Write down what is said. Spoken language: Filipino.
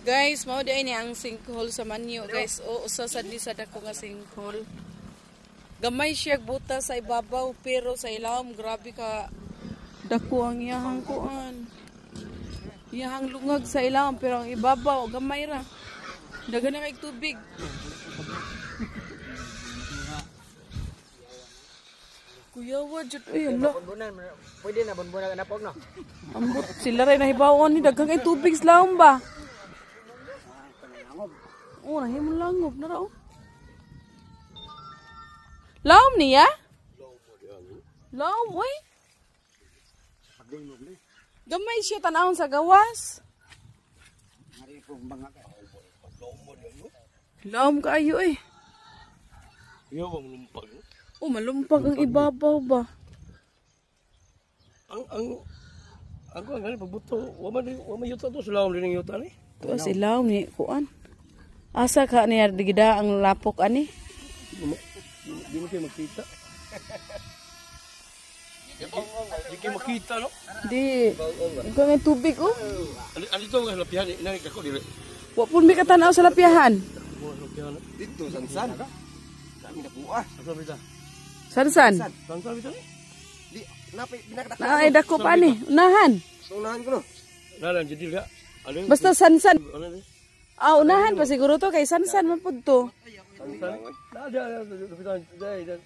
Guys, mao di ini ang sinkhole sa Manyo, guys. O usa sad ni sa dako nga sinkhole. Gamay siya buta sa ibabaw pero sa ilawom grabe ka dako ang iyahang kuan. Iyahang lungag sa ilawom pero ang ibabaw gamay ra. Dagan na kay tubig. Kuya wa jud ay ala. Pwede na bunbunan na pog no. Ambot sila ray nahibawon ni daghang kay tubig sa ilawom ba? Oh, nahimong langob na ra oh. Lawom niya? Lawom, oy. Gamay siya tanawon sa gawas. Lawom kaayo eh. Yo bang lumpag. Oh, malumpag ang ibabaw ba? Ang ko ang pagbuto, wa man yuta to sa lawom din yuta ni. Tuwa si lawom ni kuan. Asa ka niya digida ang lapok ani? Di mo kayo makita. Di kayo makita, no? Di. Ikaw nga tubig, oh. Ano ito nga lapihan? Inarik ako, di ba? Wapun may katanaw sa lapiahan. Lapihan. Dito sansan. Kami na buah. Asa bita? Sansan? Sansa bita ni? Di napi binakdak. Naay dako pa ni. Unahan. Unahan ko no. Nalan, jadi lihat. Basta sansan. Ano ni? Ah, unahan pa siguro to kay sansan man pud to. Sansa. Ada.